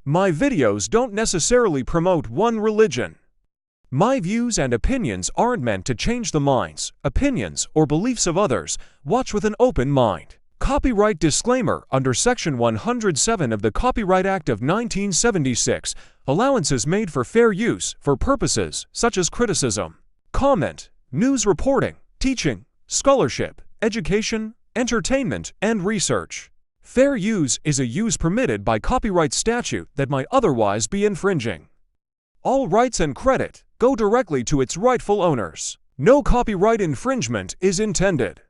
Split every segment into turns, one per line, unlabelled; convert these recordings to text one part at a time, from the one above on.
My videos don't necessarily promote one religion. My views and opinions aren't meant to change the minds, opinions, or beliefs of others. Watch with an open mind. Copyright disclaimer under Section 107 of the Copyright Act of 1976, allowances made for fair use for purposes such as criticism, comment, news reporting, teaching, scholarship, education, entertainment, and research. Fair use is a use permitted by copyright statute that might otherwise be infringing. All rights and credit go directly to its rightful owners. No copyright infringement is intended.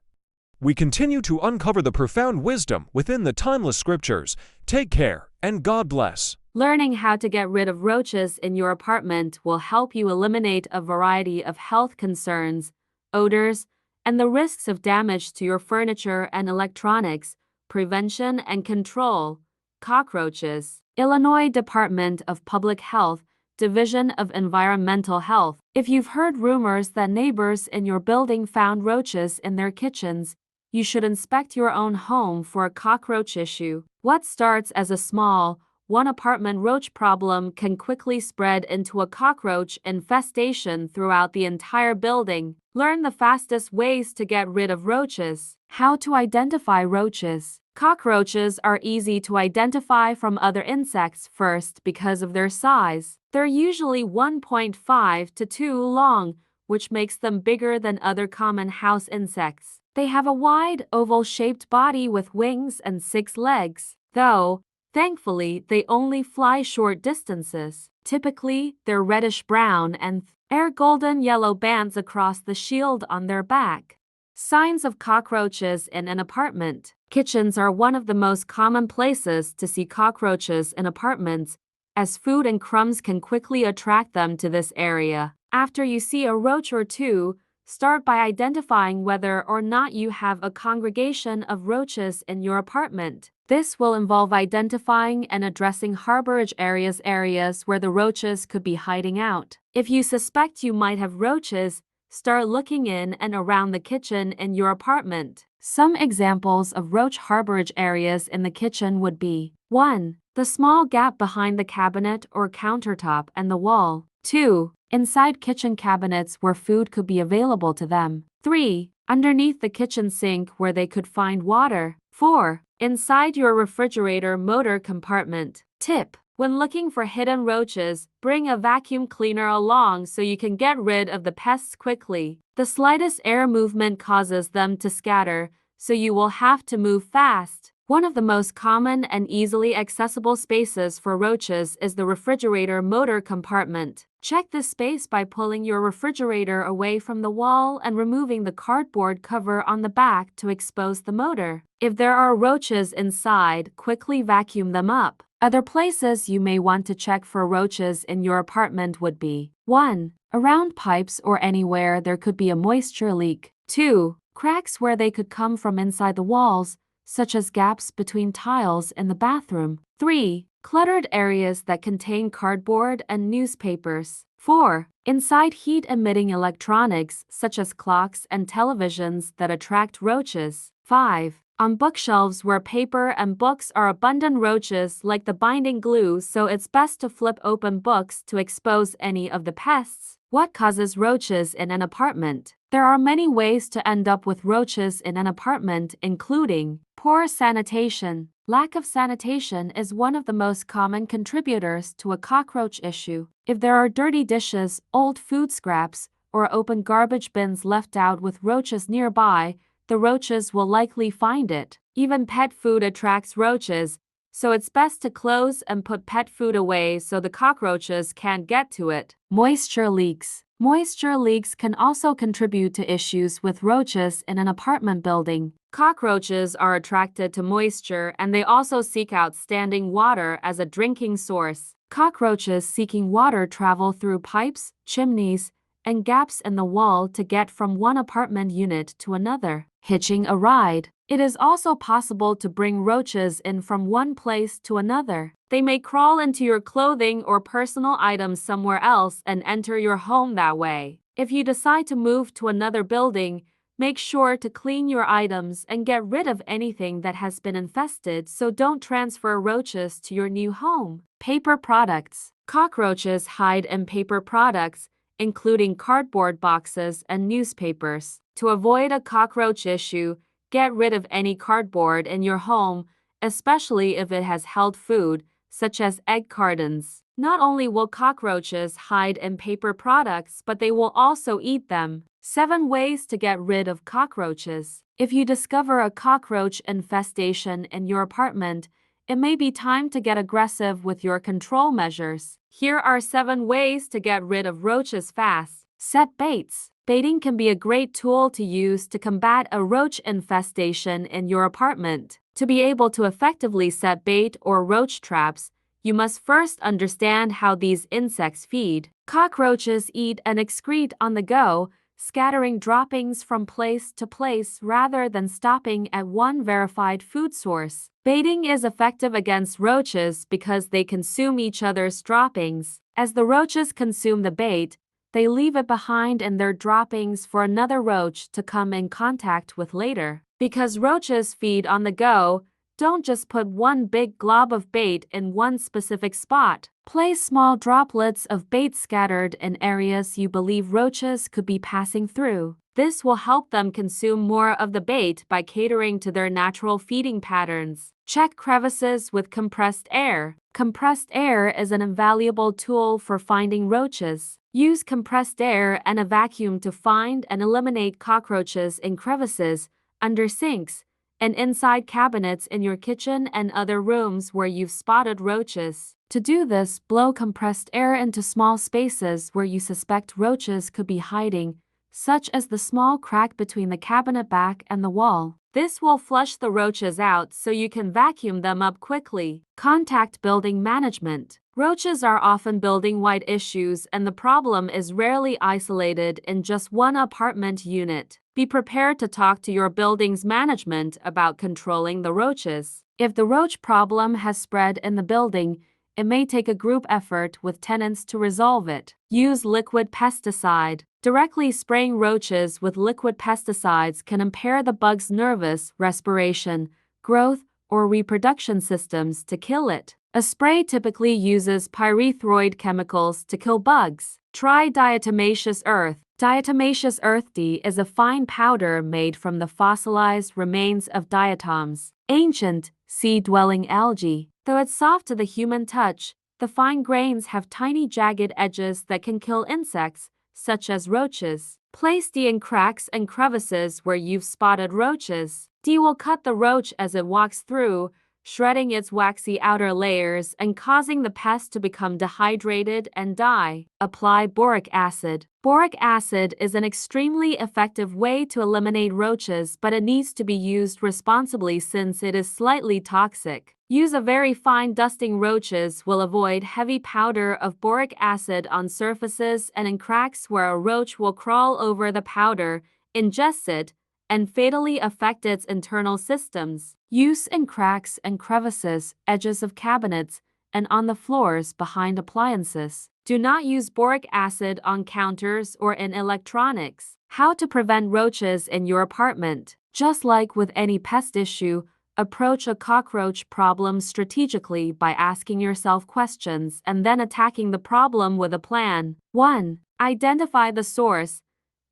We continue to uncover the profound wisdom within the timeless scriptures. Take care, and God bless.
Learning how to get rid of roaches in your apartment will help you eliminate a variety of health concerns, odors, and the risks of damage to your furniture and electronics. Prevention and control. Cockroaches. Illinois Department of Public Health, Division of Environmental Health. If you've heard rumors that neighbors in your building found roaches in their kitchens, you should inspect your own home for a cockroach issue. What starts as a small, one-apartment roach problem can quickly spread into a cockroach infestation throughout the entire building. Learn the fastest ways to get rid of roaches. How to identify roaches. Cockroaches are easy to identify from other insects first because of their size. They're usually 1.5 to 2 long, which makes them bigger than other common house insects. They have a wide, oval-shaped body with wings and 6 legs, though, thankfully, they only fly short distances. Typically, they're reddish-brown and have golden yellow bands across the shield on their back. Signs of cockroaches in an apartment. Kitchens are one of the most common places to see cockroaches in apartments, as food and crumbs can quickly attract them to this area. After you see a roach or two, start by identifying whether or not you have a congregation of roaches in your apartment. This will involve identifying and addressing harborage areas where the roaches could be hiding out. If you suspect you might have roaches, start looking in and around the kitchen in your apartment. Some examples of roach harborage areas in the kitchen would be 1. The small gap behind the cabinet or countertop and the wall. 2. Inside kitchen cabinets where food could be available to them. 3. Underneath the kitchen sink where they could find water. 4. Inside your refrigerator motor compartment. Tip: when looking for hidden roaches, bring a vacuum cleaner along so you can get rid of the pests quickly. The slightest air movement causes them to scatter, so you will have to move fast. One of the most common and easily accessible spaces for roaches is the refrigerator motor compartment. Check this space by pulling your refrigerator away from the wall and removing the cardboard cover on the back to expose the motor. If there are roaches inside, quickly vacuum them up. Other places you may want to check for roaches in your apartment would be 1. Around pipes or anywhere there could be a moisture leak. 2. Cracks where they could come from inside the walls, such as gaps between tiles in the bathroom. 3. Cluttered areas that contain cardboard and newspapers. 4. Inside heat-emitting electronics, such as clocks and televisions that attract roaches. 5. On bookshelves where paper and books are abundant, roaches like the binding glue, so it's best to flip open books to expose any of the pests. What causes roaches in an apartment? There are many ways to end up with roaches in an apartment, including poor sanitation. Lack of sanitation is one of the most common contributors to a cockroach issue. If there are dirty dishes, old food scraps, or open garbage bins left out with roaches nearby, the roaches will likely find it. Even pet food attracts roaches, so it's best to close and put pet food away so the cockroaches can't get to it. Moisture leaks. Moisture leaks can also contribute to issues with roaches in an apartment building. Cockroaches are attracted to moisture, and they also seek out standing water as a drinking source. Cockroaches seeking water travel through pipes, chimneys, and gaps in the wall to get from one apartment unit to another. Hitching a ride. It is also possible to bring roaches in from one place to another. They may crawl into your clothing or personal items somewhere else and enter your home that way. If you decide to move to another building, Make sure to clean your items and get rid of anything that has been infested so don't transfer roaches to your new home. Paper products. Cockroaches hide in paper products, including cardboard boxes and newspapers. To avoid a cockroach issue, get rid of any cardboard in your home, especially if it has held food, such as egg cartons. Not only will cockroaches hide in paper products, but they will also eat them. 7 ways to get rid of cockroaches. If you discover a cockroach infestation in your apartment, it may be time to get aggressive with your control measures. Here are 7 ways to get rid of roaches fast. Set baits. Baiting can be a great tool to use to combat a roach infestation in your apartment. To be able to effectively set bait or roach traps, you must first understand how these insects feed. Cockroaches eat and excrete on the go, scattering droppings from place to place rather than stopping at one verified food source. Baiting is effective against roaches because they consume each other's droppings. As the roaches consume the bait, they leave it behind in their droppings for another roach to come in contact with later. Because roaches feed on the go, don't just put one big glob of bait in one specific spot. Place small droplets of bait scattered in areas you believe roaches could be passing through. This will help them consume more of the bait by catering to their natural feeding patterns. Check crevices with compressed air. Compressed air is an invaluable tool for finding roaches. Use compressed air and a vacuum to find and eliminate cockroaches in crevices, under sinks, and inside cabinets in your kitchen and other rooms where you've spotted roaches. To do this, blow compressed air into small spaces where you suspect roaches could be hiding, such as the small crack between the cabinet back and the wall. This will flush the roaches out so you can vacuum them up quickly. Contact building management. Roaches are often building-wide issues, and the problem is rarely isolated in just one apartment unit. Be prepared to talk to your building's management about controlling the roaches. If the roach problem has spread in the building, it may take a group effort with tenants to resolve it. Use liquid pesticide. Directly spraying roaches with liquid pesticides can impair the bug's nervous, respiration, growth, or reproduction systems to kill it. A spray typically uses pyrethroid chemicals to kill bugs. Try diatomaceous earth. Diatomaceous earth is a fine powder made from the fossilized remains of diatoms, ancient, sea-dwelling algae. Though it's soft to the human touch, the fine grains have tiny jagged edges that can kill insects, such as roaches. Place D in cracks and crevices where you've spotted roaches. D will cut the roach as it walks through, shredding its waxy outer layers and causing the pest to become dehydrated and die. Apply boric acid. Boric acid is an extremely effective way to eliminate roaches, but it needs to be used responsibly since it is slightly toxic. Use a very fine dusting. Roaches will avoid heavy powder of boric acid on surfaces and in cracks where a roach will crawl over the powder, ingest it, and fatally affect its internal systems. Use in cracks and crevices, edges of cabinets, and on the floors behind appliances. Do not use boric acid on counters or in electronics. How to prevent roaches in your apartment. Just like with any pest issue, approach a cockroach problem strategically by asking yourself questions and then attacking the problem with a plan. 1. Identify the source.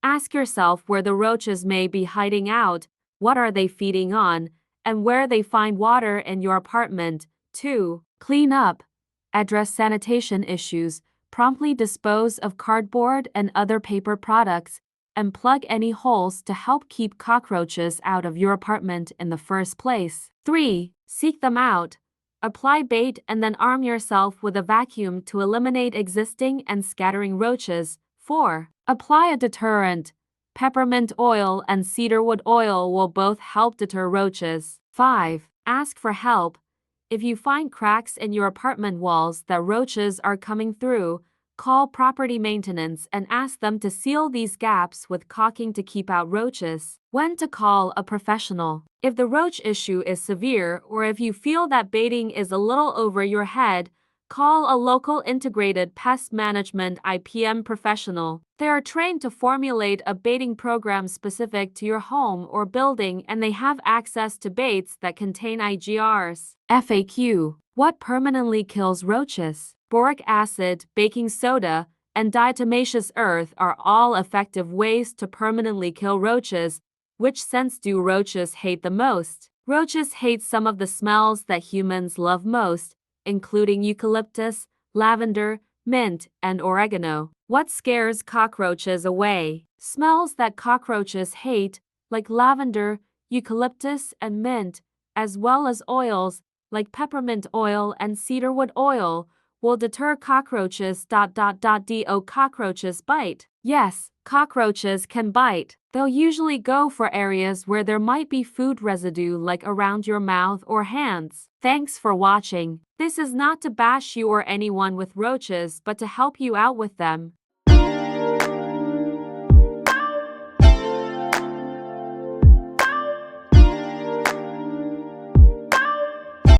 Ask yourself where the roaches may be hiding out, what are they feeding on, and where they find water in your apartment. 2. Clean up. Address sanitation issues, promptly dispose of cardboard and other paper products, and plug any holes to help keep cockroaches out of your apartment in the first place. 3. Seek them out. Apply bait and then arm yourself with a vacuum to eliminate existing and scattering roaches. 4. Apply a deterrent. Peppermint oil and cedarwood oil will both help deter roaches. 5. Ask for help. If you find cracks in your apartment walls that roaches are coming through, call property maintenance and ask them to seal these gaps with caulking to keep out roaches. When to call a professional. If the roach issue is severe or if you feel that baiting is a little over your head, Call a local integrated pest management IPM professional. They are trained to formulate a baiting program specific to your home or building, and they have access to baits that contain IGRs. FAQ: What permanently kills roaches? Boric acid, baking soda, and diatomaceous earth are all effective ways to permanently kill roaches. Which scents do roaches hate the most? Roaches hate some of the smells that humans love most, including eucalyptus, lavender, mint, and oregano. What scares cockroaches away? Smells that cockroaches hate, like lavender, eucalyptus, and mint, as well as oils, like peppermint oil and cedarwood oil, will deter cockroaches. Do cockroaches bite? Yes, cockroaches can bite. They'll usually go for areas where there might be food residue, like around your mouth or hands. Thanks for watching. This is not to bash you or anyone with roaches, but to help you out with them.